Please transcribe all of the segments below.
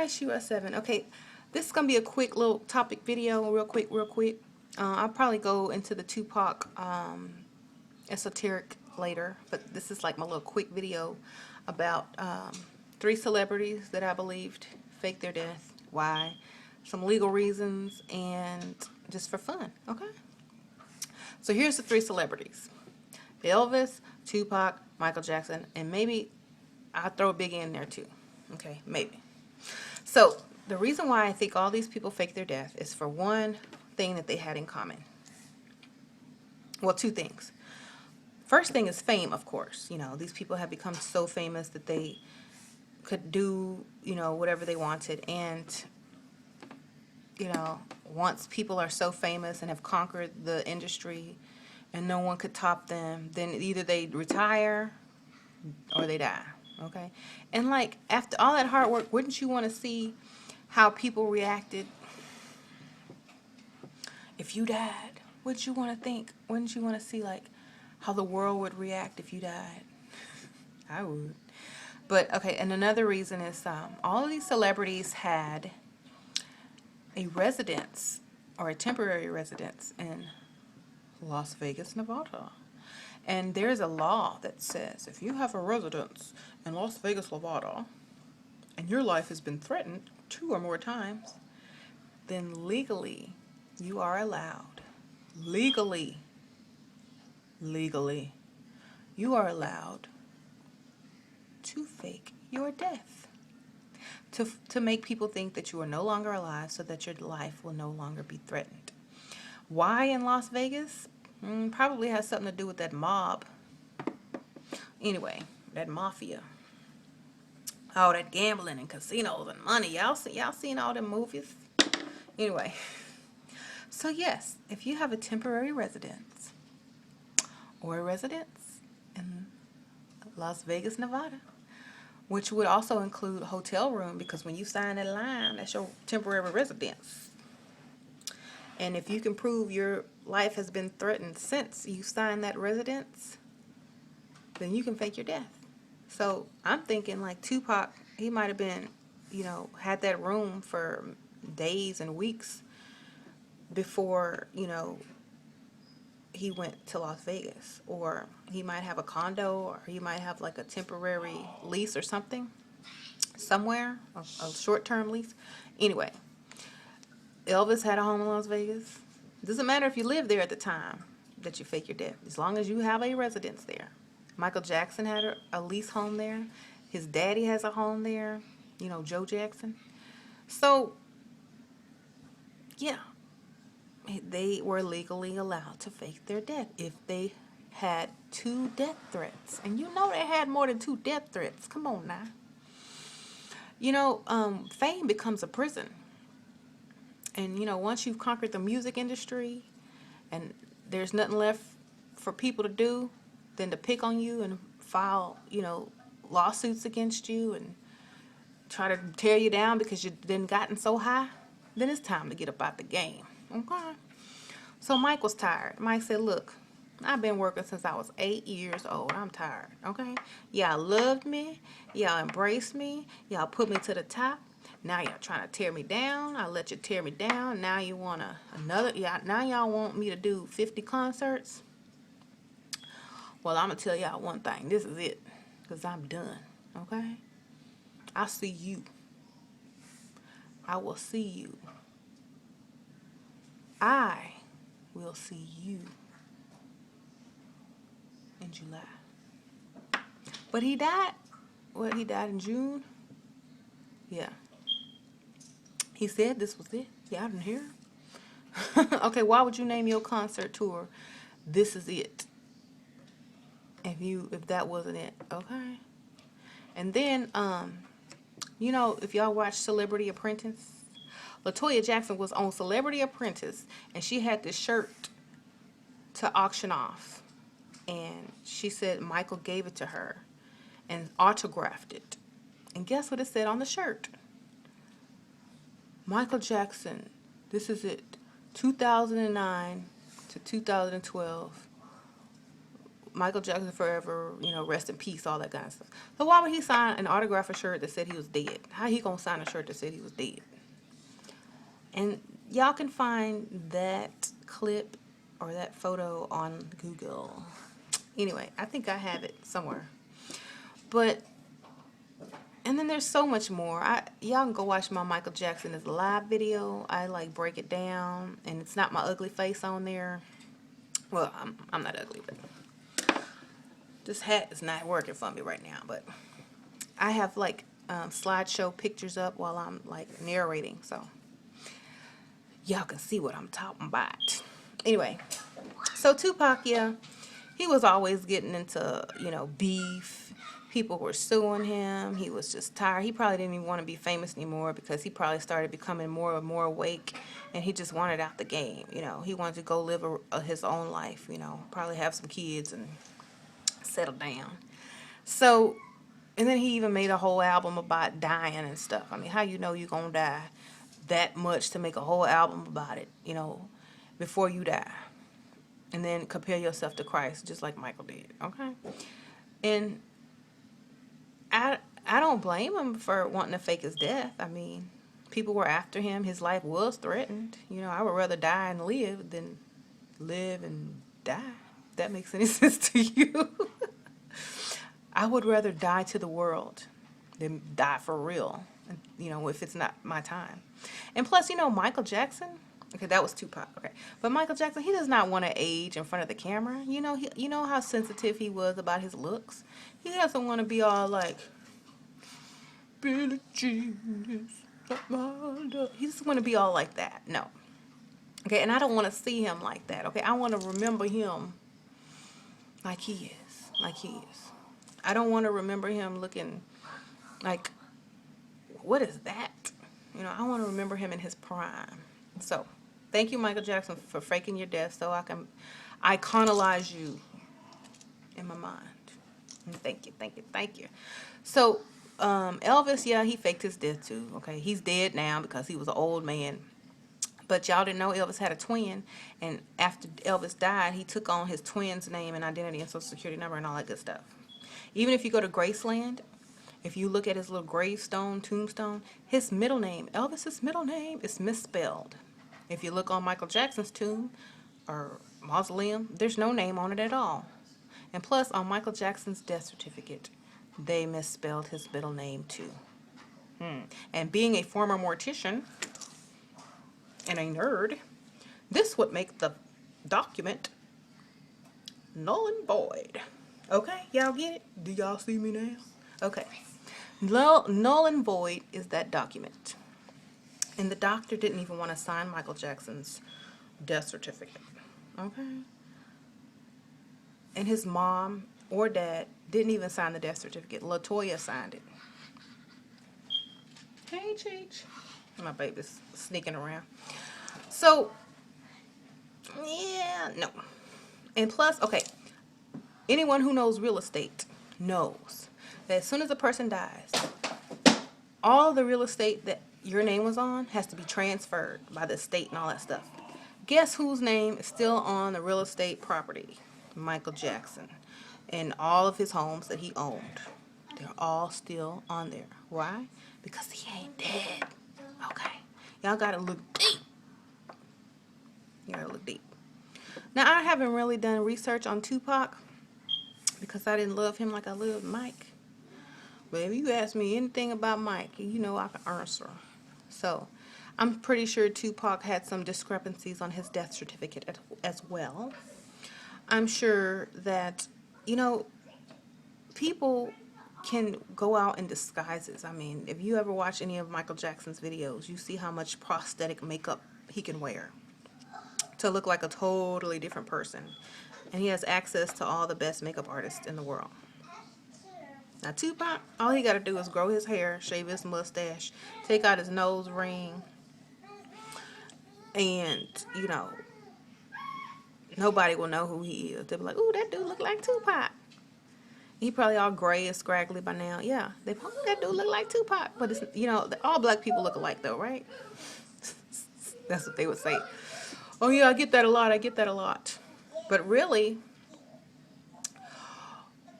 it's US 7. Okay, this is gonna be a quick little topic video, real quick. I'll probably go into the Tupac esoteric later, but this is like my little quick video about 3 celebrities that I believed faked their death. Why? Some legal reasons and just for fun. Okay. So here's the 3 celebrities: Elvis, Tupac, Michael Jackson, and maybe I'll throw a Biggie in there too. Okay, maybe. So the reason why I think all these people fake their death is for one thing that they had in common. Well, 2 things. First thing is fame, of course. You know, these people have become so famous that they could do, you know, whatever they wanted. And, you know, once people are so famous and have conquered the industry and no one could top them, then either they retire or they die. Okay? And like after all that hard work, wouldn't you want to see how people reacted if you died? Wouldn't you want to think? Wouldn't you want to see like how the world would react if you died? I would. But okay, and another reason is all of these celebrities had a residence or a temporary residence in Las Vegas, Nevada. And there's a law that says if you have a residence in Las Vegas, Nevada, and your life has been threatened 2 or more times, then legally you are allowed, legally, you are allowed to fake your death. To make people think that you are no longer alive so that your life will no longer be threatened. Why in Las Vegas? Probably has something to do with that mob. Anyway, that mafia. All that gambling and casinos and money. Y'all seen all them movies? Anyway. So yes, if you have a temporary residence or a residence in Las Vegas, Nevada, which would also include hotel room, because when you sign that line, that's your temporary residence. And if you can prove your life has been threatened since you signed that residence, then you can fake your death. So I'm thinking like Tupac, he might have been, you know, had that room for days and weeks before, you know, he went to Las Vegas. Or he might have a condo, or he might have like a temporary lease or something somewhere, a short-term lease. Anyway, Elvis had a home in Las Vegas. Doesn't matter if you live there at the time that you fake your death, as long as you have a residence there. Michael Jackson had a lease home there. His daddy has a home there, you know, Joe Jackson. So, yeah, they were legally allowed to fake their death if they had 2 death threats. And you know they had more than 2 death threats. Come on now. You know, fame becomes a prison. And, you know, once you've conquered the music industry and there's nothing left for people to do than to pick on you and file, you know, lawsuits against you and try to tear you down because you've then gotten so high, then it's time to get up out the game. Okay? So Mike was tired. Mike said, look, I've been working since I was 8 years old. I'm tired. Okay? Y'all loved me. Y'all embraced me. Y'all put me to the top. Now y'all trying to tear me down. I let you tear me down. Now you want another. Yeah. Now y'all want me to do 50 concerts. Well, I'm gonna tell y'all one thing. This is it, cause I'm done. Okay. I'll see you. I will see you. I will see you in July. But he died. Well, he died in June. Yeah. He said this was it. Yeah, I didn't hear. Okay, why would you name your concert tour "This Is It" if that wasn't it? Okay. And then, you know, if y'all watch Celebrity Apprentice, LaToya Jackson was on Celebrity Apprentice, and she had this shirt to auction off, and she said Michael gave it to her and autographed it. And guess what it said on the shirt? Michael Jackson, this is it, 2009 to 2012, Michael Jackson forever, you know, rest in peace, all that kind of stuff. So why would he sign an autograph a shirt that said he was dead? How he gonna sign a shirt that said he was dead? And y'all can find that clip or that photo on Google. Anyway, I think I have it somewhere. But, and then there's so much more. Y'all can go watch my Michael Jackson is live video. I like break it down, and it's not my ugly face on there. Well, I'm not ugly, but this hat is not working for me right now. But I have like slideshow pictures up while I'm like narrating, so y'all can see what I'm talking about. Anyway, so Tupac, yeah, he was always getting into, you know, beef. People were suing him. He was just tired. He probably didn't even want to be famous anymore because he probably started becoming more and more awake, and he just wanted out the game. You know, he wanted to go live his own life, you know, probably have some kids and settle down. So, and then he even made a whole album about dying and stuff. I mean, how you know you're going to die that much to make a whole album about it, you know, before you die? And then compare yourself to Christ, just like Michael did, okay? And I don't blame him for wanting to fake his death. I mean, people were after him. His life was threatened. You know, I would rather die and live than live and die. If that makes any sense to you. I would rather die to the world than die for real, you know, if it's not my time. And plus, you know, Michael Jackson, okay, that was Tupac, okay. But Michael Jackson, he does not want to age in front of the camera. You know, you know how sensitive he was about his looks? He doesn't want to be all like, Billie Jean is my love. He doesn't want to be all like that, no. Okay, and I don't want to see him like that, okay? I want to remember him like he is, like he is. I don't want to remember him looking like, what is that? You know, I want to remember him in his prime. So, thank you, Michael Jackson, for faking your death so I can iconolize you in my mind. And thank you, thank you, thank you. So, Elvis, yeah, he faked his death too. Okay, he's dead now because he was an old man. But y'all didn't know Elvis had a twin, and after Elvis died, he took on his twin's name and identity and social security number and all that good stuff. Even if you go to Graceland, if you look at his little gravestone, tombstone, his middle name, Elvis's middle name, is misspelled. If you look on Michael Jackson's tomb or mausoleum, there's no name on it at all. And plus, on Michael Jackson's death certificate, they misspelled his middle name too. And being a former mortician and a nerd, this would make the document null and void. Okay, y'all get it? Do y'all see me now? Okay. Null and void is that document. And the doctor didn't even want to sign Michael Jackson's death certificate. Okay? And his mom or dad didn't even sign the death certificate. LaToya signed it. Hey, Cheech. My baby's sneaking around. So, yeah, no. And plus, okay, anyone who knows real estate knows that as soon as a person dies, all the real estate that your name was on has to be transferred by the state and all that stuff. Guess whose name is still on the real estate property? Michael Jackson. And all of his homes that he owned. They're all still on there. Why? Because he ain't dead. Okay. Y'all gotta look deep. You gotta look deep. Now, I haven't really done research on Tupac because I didn't love him like I loved Mike. But if you ask me anything about Mike, you know I can answer. So, I'm pretty sure Tupac had some discrepancies on his death certificate as well. I'm sure that, you know, people can go out in disguises. I mean, if you ever watch any of Michael Jackson's videos, you see how much prosthetic makeup he can wear to look like a totally different person. And he has access to all the best makeup artists in the world. Now, Tupac, all he got to do is grow his hair, shave his mustache, take out his nose ring, and, you know, nobody will know who he is. They'll be like, ooh, that dude look like Tupac. He probably all gray and scraggly by now. Yeah, they probably, that dude look like Tupac. But, it's, you know, all black people look alike, though, right? That's what they would say. Oh, yeah, I get that a lot. I get that a lot. But really,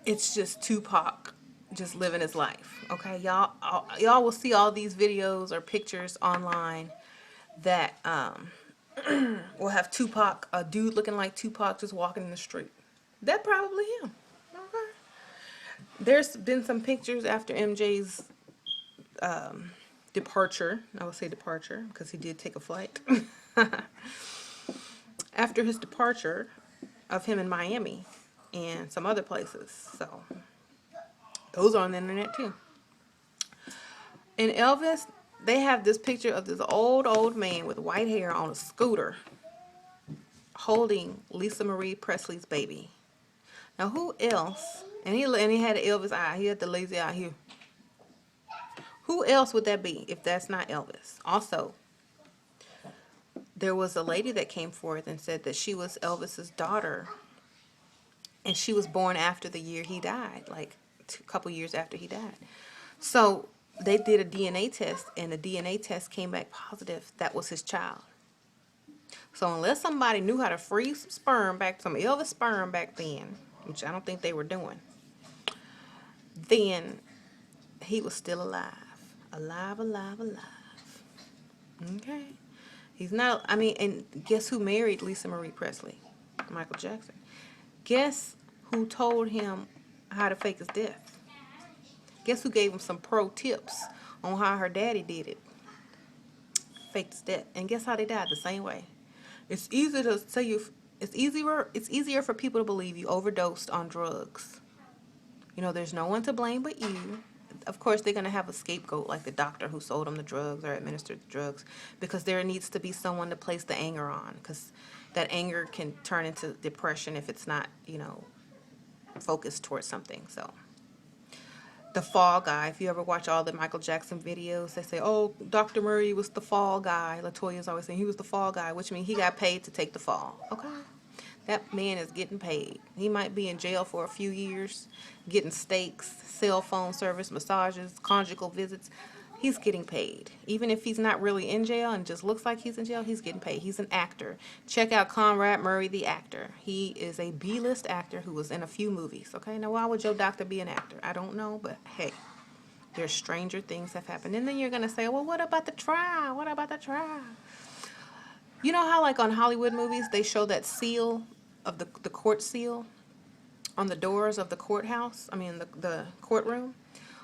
It's just Tupac just living his life. Okay, y'all will see all these videos or pictures online that will have Tupac, a dude looking like Tupac, just walking in the street. That's probably him. Okay. There's been some pictures after MJ's departure. I will say departure because he did take a flight. After his departure, of him in Miami and some other places. So those are on the internet too. In Elvis, they have this picture of this old man with white hair on a scooter holding Lisa Marie Presley's baby. Now who else? And he had an Elvis eye. He had the lazy eye here. Who else would that be if that's not Elvis? Also, there was a lady that came forth and said that she was Elvis's daughter, and she was born after the year he died, like a couple years after he died. So they did a DNA test, and the DNA test came back positive. That was his child. So unless somebody knew how to freeze sperm back, some Elvis sperm back then, which I don't think they were doing, then he was still alive. Alive. Okay. He's not, I mean, and guess who married Lisa Marie Presley? Michael Jackson. Guess who told him how to fake his death? Guess who gave him some pro tips on how her daddy did it? Faked his death. And guess how they died? The same way. It's easy to say it's easier for people to believe you overdosed on drugs. You know, there's no one to blame but you. Of course, they're going to have a scapegoat like the doctor who sold them the drugs or administered the drugs, because there needs to be someone to place the anger on, because that anger can turn into depression if it's not, you know, focused towards something. So the fall guy, if you ever watch all the Michael Jackson videos, they say, oh, Dr. Murray was the fall guy. LaToya's always saying he was the fall guy, which means he got paid to take the fall. Okay? That man is getting paid. He might be in jail for a few years, getting steaks, cell phone service, massages, conjugal visits. He's getting paid. Even if he's not really in jail and just looks like he's in jail, he's getting paid. He's an actor. Check out Conrad Murray, the actor. He is a B-list actor who was in a few movies. Okay, now why would your doctor be an actor? I don't know, but hey, there's stranger things have happened. And then you're going to say, well, what about the trial? What about the trial? You know how, like, on Hollywood movies, they show that seal of the court seal on the doors of the courthouse, the courtroom?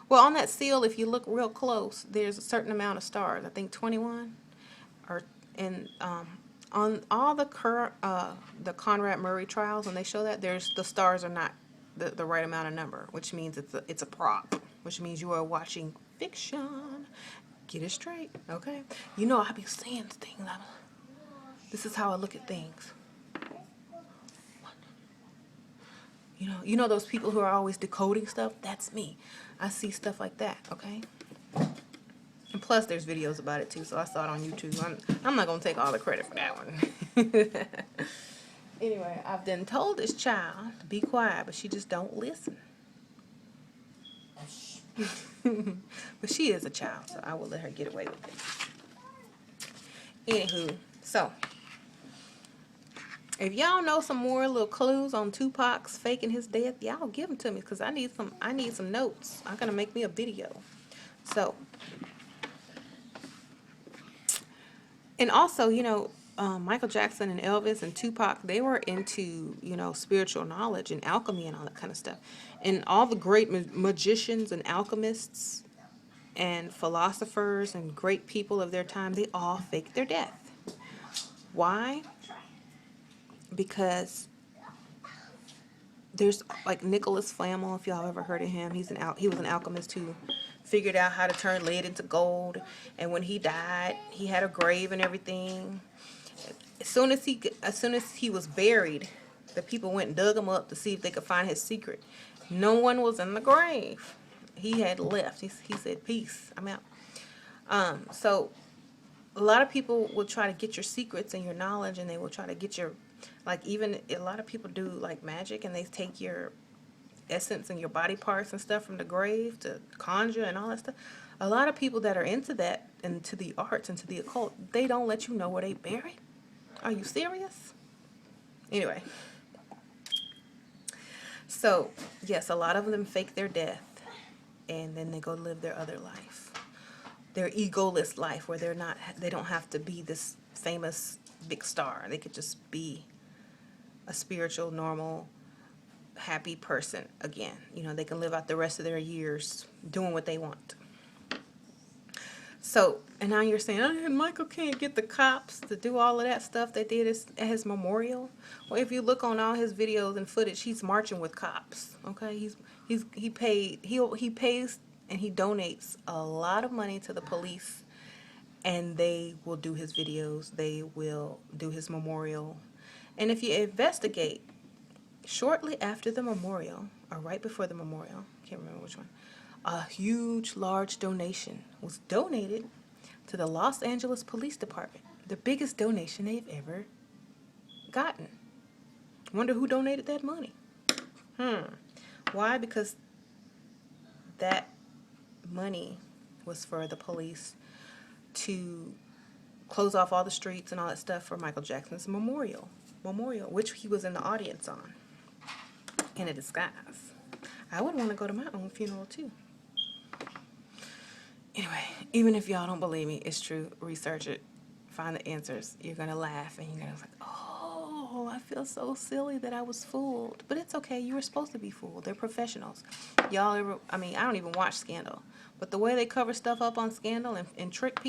Well, on that seal, if you look real close, there's a certain amount of stars. I think 21. And on all the Conrad Murray trials, when they show that, the stars are not the right amount of number, which means it's a prop, which means you are watching fiction. Get it straight, okay? You know, I be saying things. This is how I look at things. You know those people who are always decoding stuff? That's me. I see stuff like that, okay? And plus, there's videos about it, too, so I saw it on YouTube. I'm not going to take all the credit for that one. Anyway, I've then told this child to be quiet, but she just don't listen. But she is a child, so I will let her get away with it. Anywho, so if y'all know some more little clues on Tupac's faking his death, y'all give them to me, because I need some notes. I'm gonna make me a video. So, and also, you know, Michael Jackson and Elvis and Tupac, they were into, you know, spiritual knowledge and alchemy and all that kind of stuff. And all the great magicians and alchemists and philosophers and great people of their time, they all faked their death. Why? Because there's like Nicholas Flamel, if y'all ever heard of him. He was an alchemist who figured out how to turn lead into gold. And when he died, he had a grave and everything. As soon as he was buried, the people went and dug him up to see if they could find his secret. No one was in the grave. He had left. He said, peace, I'm out. So a lot of people will try to get your secrets and your knowledge, and they will try to get your, like, even a lot of people do like magic, and they take your essence and your body parts and stuff from the grave to conjure and all that stuff. A lot of people that are into that and to the arts and to the occult, they don't let you know where they buried. Are you serious? Anyway, So, yes, a lot of them fake their death and then they go live their other life. Their egoless life where they don't have to be this famous big star. They could just be a spiritual, normal, happy person again. You know, they can live out the rest of their years doing what they want. So, and now you're saying, oh, Michael can't get the cops to do all of that stuff they did at his memorial. Well, if you look on all his videos and footage, he's marching with cops. Okay, he pays and he donates a lot of money to the police, and they will do his videos. They will do his memorial, and if you investigate, shortly after the memorial, or right before the memorial, can't remember which one, a huge, large donation was donated to the Los Angeles Police Department. The biggest donation they've ever gotten. Wonder who donated that money? Why? Because that money was for the police to close off all the streets and all that stuff for Michael Jackson's memorial, which he was in the audience on, in a disguise. I would want to go to my own funeral too. Anyway, even if y'all don't believe me, it's true. Research it. Find the answers. You're going to laugh and you're going to be like, oh, I feel so silly that I was fooled. But it's okay. You were supposed to be fooled. They're professionals. Y'all ever, I don't even watch Scandal. But the way they cover stuff up on Scandal and trick people.